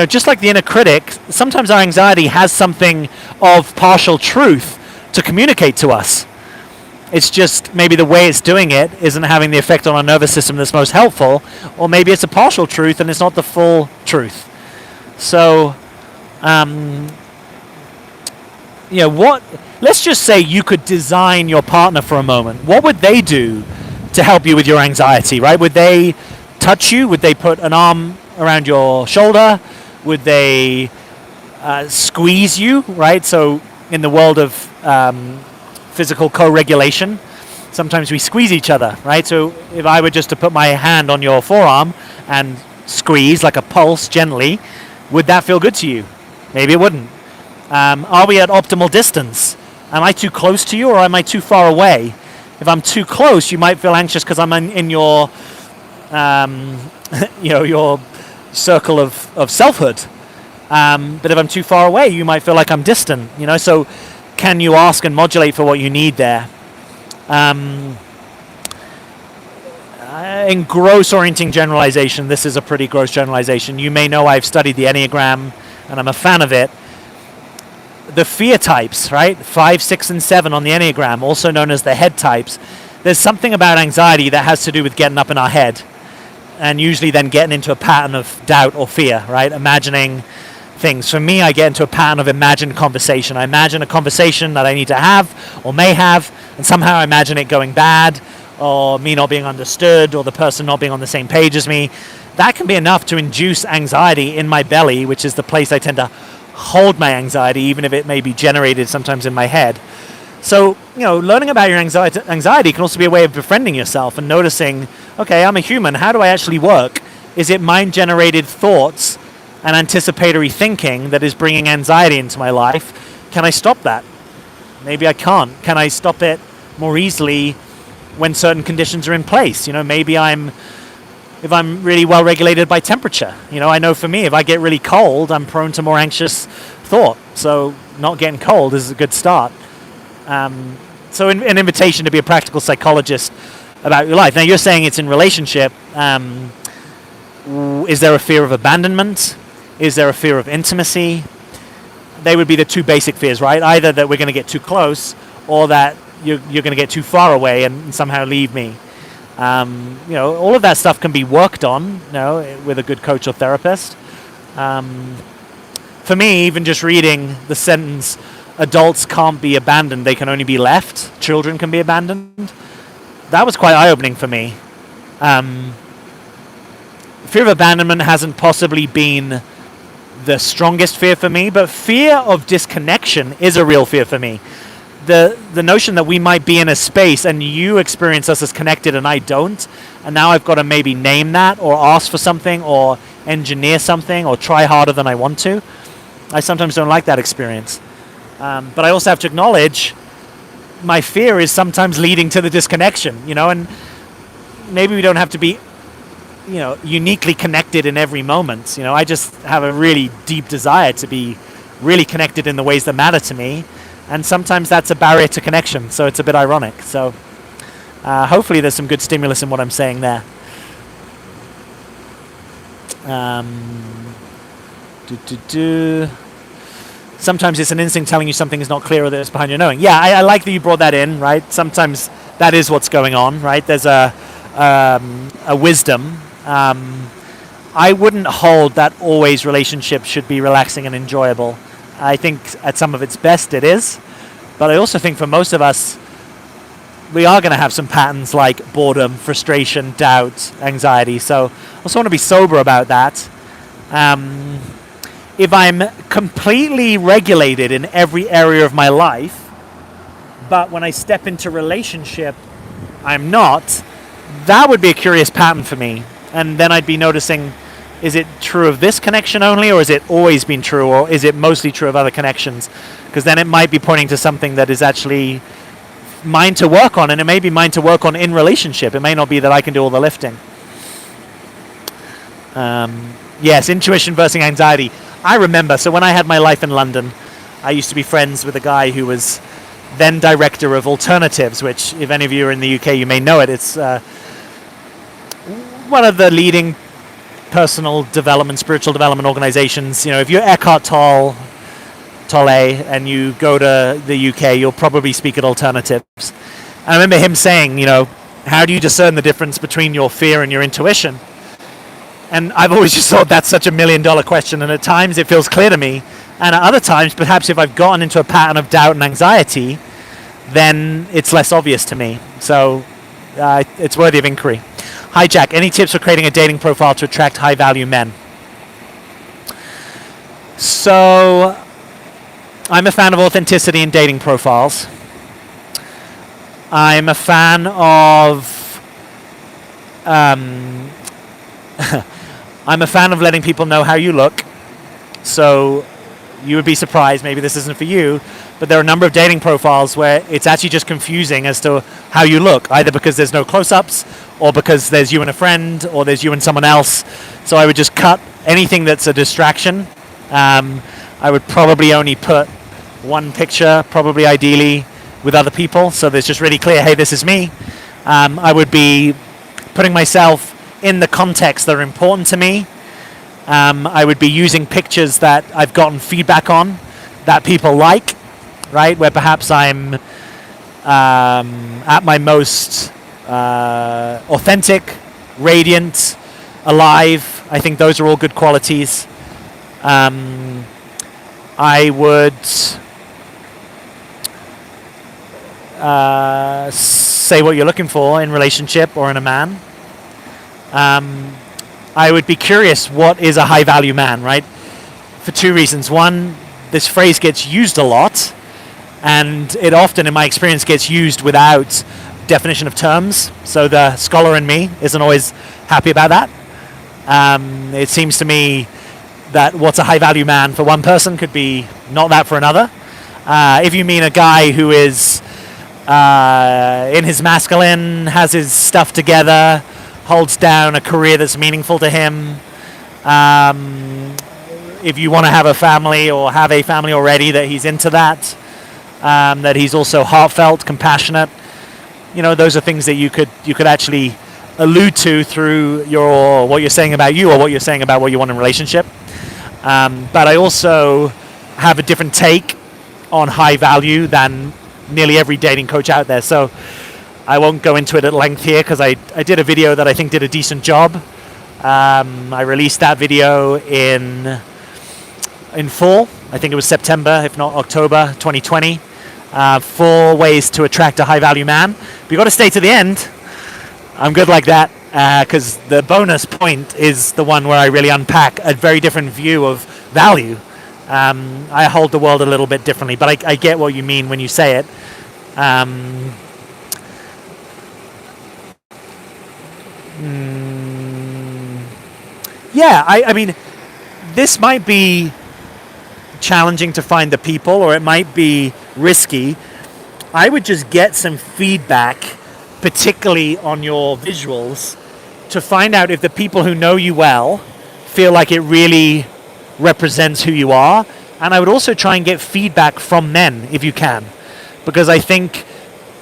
Just like the inner critic, sometimes our anxiety has something of partial truth to communicate to us. It's just maybe the way it's doing it isn't having the effect on our nervous system that's most helpful, or maybe it's a partial truth and it's not the full truth. So, let's just say you could design your partner for a moment. What would they do to help you with your anxiety, right? Would they touch you? Would they put an arm around your shoulder? Would they squeeze you, right? So in the world of physical co-regulation, sometimes we squeeze each other, right? So if I were just to put my hand on your forearm and squeeze like a pulse gently, would that feel good to you? Maybe it wouldn't. Are we at optimal distance? Am I too close to you, or am I too far away? If I'm too close, you might feel anxious because I'm in your your circle of selfhood. But if I'm too far away, you might feel like I'm distant. So can you ask and modulate for what you need there? In gross orienting generalization, this is a pretty gross generalization. You may know I've studied the Enneagram, and I'm a fan of it. The fear types, right? 5, 6, and 7 on the Enneagram, also known as the head types. There's something about anxiety that has to do with getting up in our head, and usually then getting into a pattern of doubt or fear, right? Imagining things. For me, I get into a pattern of imagined conversation. I imagine a conversation that I need to have or may have, and somehow I imagine it going bad, or me not being understood, or the person not being on the same page as me. That can be enough to induce anxiety in my belly, which is the place I tend to hold my anxiety, even if it may be generated sometimes in my head. So, learning about your anxiety can also be a way of befriending yourself and noticing, okay, I'm a human. How do I actually work? Is it mind-generated thoughts and anticipatory thinking that is bringing anxiety into my life? Can I stop that? Maybe I can't. Can I stop it more easily when certain conditions are in place? Maybe if I'm really well regulated by temperature. I know for me, if I get really cold, I'm prone to more anxious thought. So not getting cold is a good start. So an invitation to be a practical psychologist about your life. Now you're saying it's in relationship. Is there a fear of abandonment? Is there a fear of intimacy? They would be the two basic fears, right? Either that we're going to get too close, or that you're going to get too far away and somehow leave me. All of that stuff can be worked on, with a good coach or therapist. For me, even just reading the sentence, adults can't be abandoned, they can only be left, children can be abandoned, that was quite eye-opening for me. Fear of abandonment hasn't possibly been the strongest fear for me, but fear of disconnection is a real fear for me. The notion that we might be in a space and you experience us as connected and I don't, and now I've got to maybe name that or ask for something or engineer something or try harder than I want to. I sometimes don't like that experience. But I also have to acknowledge my fear is sometimes leading to the disconnection, and maybe we don't have to be, uniquely connected in every moment. I just have a really deep desire to be really connected in the ways that matter to me. And sometimes that's a barrier to connection, so it's a bit ironic. So hopefully there's some good stimulus in what I'm saying there. Sometimes it's an instinct telling you something is not clear or that it's behind your knowing. Yeah, I like that you brought that in, right? Sometimes that is what's going on, right? There's a wisdom. I wouldn't hold that always relationships should be relaxing and enjoyable. I think at some of its best it is, but I also think for most of us, we are going to have some patterns like boredom, frustration, doubt, anxiety. So I also want to be sober about that. If I'm completely regulated in every area of my life, but when I step into relationship, I'm not, that would be a curious pattern for me. And then I'd be noticing, is it true of this connection only, or is it always been true, or is it mostly true of other connections? Because then it might be pointing to something that is actually mine to work on, and it may be mine to work on in relationship. It may not be that I can do all the lifting. Yes, intuition versus anxiety. I remember, so when I had my life in London, I used to be friends with a guy who was then director of Alternatives, which if any of you are in the UK, you may know it. It's one of the leading personal development, spiritual development organizations. If you're Eckhart Tolle, and you go to the UK, you'll probably speak at Alternatives. I remember him saying, how do you discern the difference between your fear and your intuition? And I've always just thought that's such $1 million question, and at times it feels clear to me, and at other times, perhaps if I've gotten into a pattern of doubt and anxiety, then it's less obvious to me. So it's worthy of inquiry. Hi Jack, any tips for creating a dating profile to attract high-value men? So I'm a fan of authenticity in dating profiles. I'm a fan of I'm a fan of letting people know how you look. So you would be surprised, maybe this isn't for you, but there are a number of dating profiles where it's actually just confusing as to how you look, either because there's no close-ups, or because there's you and a friend, or there's you and someone else. So I would just cut anything that's a distraction. I would probably only put one picture, probably ideally with other people, so there's just really clear, hey, this is me. I would be putting myself in the context that are important to me. I would be using pictures that I've gotten feedback on that people like, right? Where perhaps I'm at my most authentic, radiant, alive. I think those are all good qualities. I would say what you're looking for in relationship or in a man. I would be curious, what is a high-value man, right? For two reasons. One, this phrase gets used a lot, and it often, in my experience, gets used without definition of terms. So the scholar in me isn't always happy about that. It seems to me that what's a high-value man for one person could be not that for another. If you mean a guy who is in his masculine, has his stuff together, holds down a career that's meaningful to him. If you want to have a family or have a family already, that he's into that. That he's also heartfelt, compassionate. Those are things that you could actually allude to through what you're saying about you or what you're saying about what you want in a relationship. But I also have a different take on high value than nearly every dating coach out there. So I won't go into it at length here because I did a video that I think did a decent job. I released that video in fall. I think it was September, if not October 2020. 4 ways to attract a high-value man. But you've got to stay to the end. I'm good like that because the bonus point is the one where I really unpack a very different view of value. I hold the world a little bit differently, but I get what you mean when you say it. Yeah, I mean, this might be challenging to find the people, or it might be risky. I would just get some feedback, particularly on your visuals, to find out if the people who know you well feel like it really represents who you are. And I would also try and get feedback from men if you can, because I think,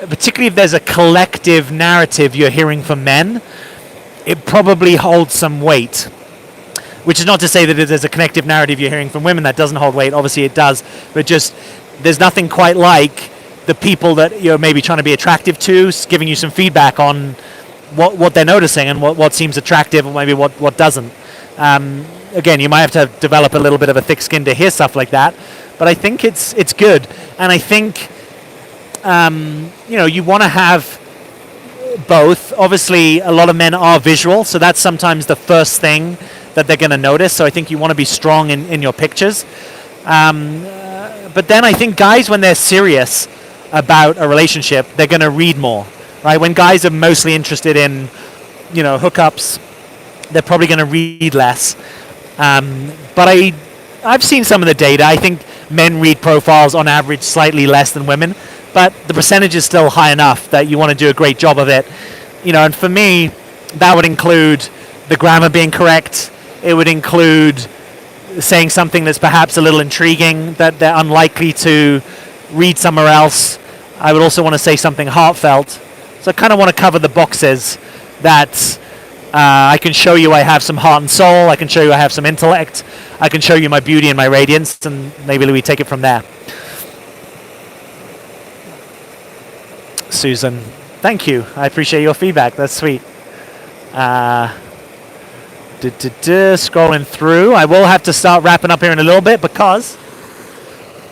particularly if there's a collective narrative you're hearing from men, it probably holds some weight. Which is not to say that if there's a connective narrative you're hearing from women that doesn't hold weight. Obviously it does, but just there's nothing quite like the people that you're maybe trying to be attractive to giving you some feedback on what they're noticing and what seems attractive and maybe what doesn't. Again, you might have to develop a little bit of a thick skin to hear stuff like that, but I think it's good. And I think you want to have both. Obviously, a lot of men are visual, so that's sometimes the first thing that they're going to notice. So I think you want to be strong in your pictures. But then I think guys, when they're serious about a relationship, they're going to read more, right? When guys are mostly interested in, hookups, they're probably going to read less. But I've seen some of the data. I think men read profiles on average slightly less than women, but the percentage is still high enough that you want to do a great job of it. And for me, that would include the grammar being correct. It would include saying something that's perhaps a little intriguing that they're unlikely to read somewhere else. I would also want to say something heartfelt. So I kind of want to cover the boxes that I can show you I have some heart and soul. I can show you I have some intellect. I can show you my beauty and my radiance, and maybe we take it from there. Susan, thank you. I appreciate your feedback. That's sweet. Scrolling through. I will have to start wrapping up here in a little bit because...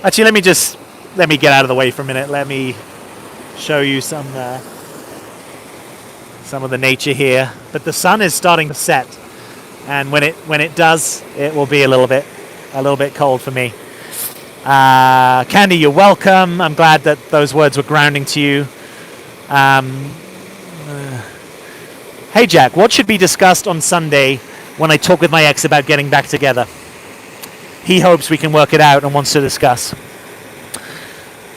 Actually, let me get out of the way for a minute. Let me show you some of the nature here. But the sun is starting to set, and when it does, it will be a little bit cold for me. Candy, you're welcome. I'm glad that those words were grounding to you. Hey Jack, what should be discussed on Sunday when I talk with my ex about getting back together? He hopes we can work it out and wants to discuss.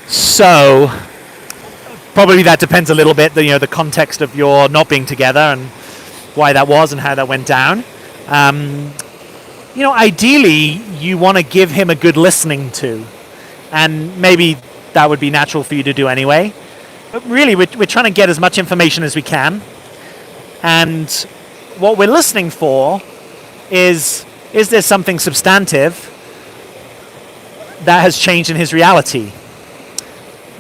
So, probably that depends a little bit, the context of your not being together and why that was and how that went down. Ideally, you want to give him a good listening to, and maybe that would be natural for you to do anyway. But really, we're trying to get as much information as we can. And what we're listening for is there something substantive that has changed in his reality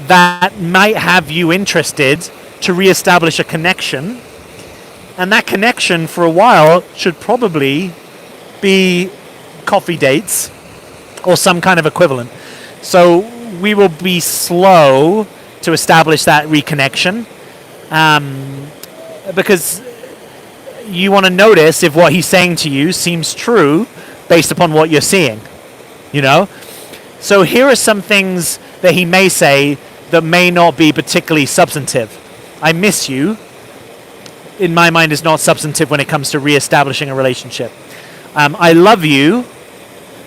that might have you interested to reestablish a connection? And that connection for a while should probably be coffee dates or some kind of equivalent. So we will be slow to establish that reconnection, because you want to notice if what he's saying to you seems true based upon what you're seeing, So here are some things that he may say that may not be particularly substantive. I miss you, in my mind, is not substantive when it comes to reestablishing a relationship. I love you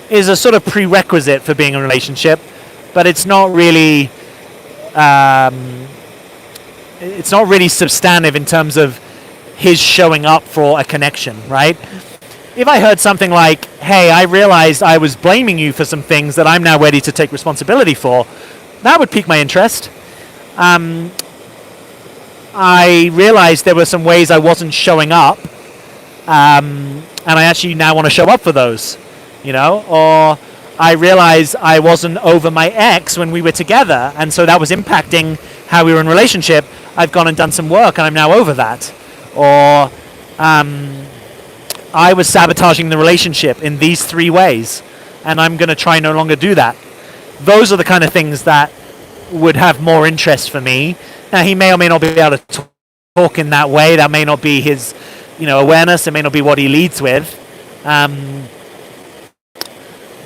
is a sort of prerequisite for being in a relationship, but it's not really substantive in terms of his showing up for a connection, right? If I heard something like, hey, I realized I was blaming you for some things that I'm now ready to take responsibility for, that would pique my interest. I realized there were some ways I wasn't showing up, and I actually now want to show up for those, or I realized I wasn't over my ex when we were together, and so that was impacting how we were in a relationship. I've gone and done some work, and I'm now over that. Or I was sabotaging the relationship in these 3 ways, and I'm going to try no longer do that. Those are the kind of things that would have more interest for me. Now, he may or may not be able to talk in that way. That may not be his,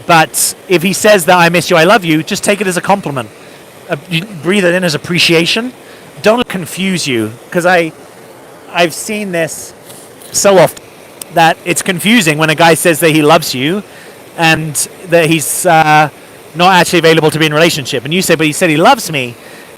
But if he says that I miss you, I love you, just take it as a compliment. You breathe it in as appreciation. Don't let it confuse you, because I've seen this so often that it's confusing when a guy says that he loves you and that he's not actually available to be in a relationship. And you say, but he said he loves me.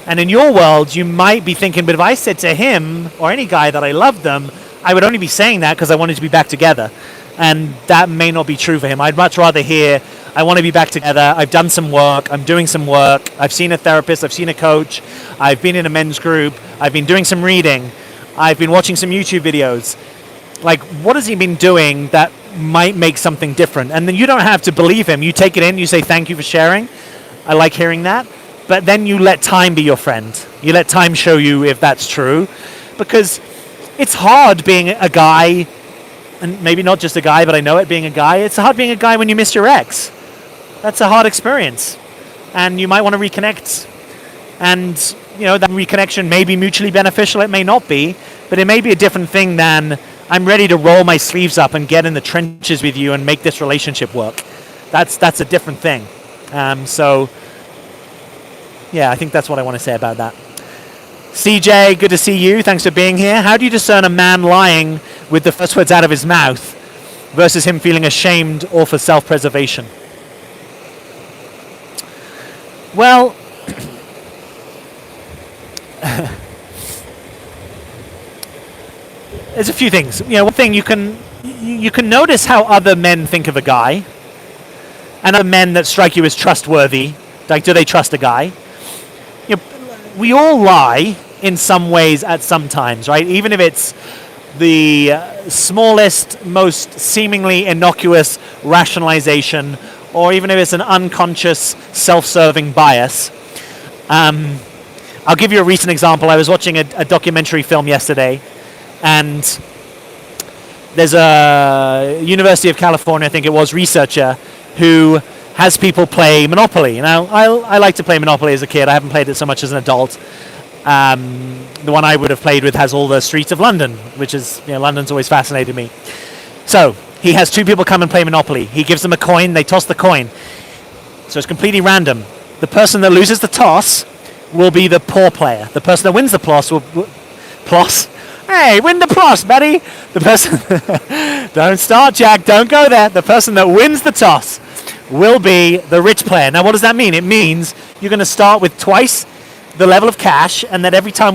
And in your world, you might be thinking, but if I said to him or any guy that I loved them, I would only be saying that because I wanted to be back together. And that may not be true for him. I'd much rather hear, I want to be back together. I've done some work. I'm doing some work. I've seen a therapist. I've seen a coach. I've been in a men's group. I've been doing some reading. I've been watching some YouTube videos. Like, what has he been doing that might make something different? And then you don't have to believe him. You take it in. You say, thank you for sharing. I like hearing that. But then you let time be your friend. You let time show you if that's true. Because it's hard being a guy, and maybe not just a guy, but I know it being a guy. It's hard being a guy when you miss your ex. That's a hard experience. And you might want to reconnect. And, that reconnection may be mutually beneficial. It may not be. But it may be a different thing than I'm ready to roll my sleeves up and get in the trenches with you and make this relationship work. That's a different thing. I think that's what I want to say about that. CJ, good to see you. Thanks for being here. How do you discern a man lying with the first words out of his mouth versus him feeling ashamed or for self-preservation? Well, there's a few things. One thing you can notice how other men think of a guy, and other men that strike you as trustworthy. Like, do they trust a guy? We all lie in some ways at some times, right? Even if it's the smallest, most seemingly innocuous rationalization, or even if it's an unconscious, self-serving bias. I'll give you a recent example. I was watching a documentary film yesterday, and there's a University of California, I think it was, researcher who has people play Monopoly. Now, I like to play Monopoly as a kid. I haven't played it so much as an adult. The one I would have played with has all the streets of London, which is, London's always fascinated me. So, he has two people come and play Monopoly. He gives them a coin, they toss the coin. So it's completely random. The person that loses the toss will be the poor player. The person that wins the plus will... Plus? Hey, win the plus, buddy! The person... Don't start, Jack, don't go there. The person that wins the toss will be the rich player. Now, what does that mean? It means you're going to start with twice the level of cash, and that every time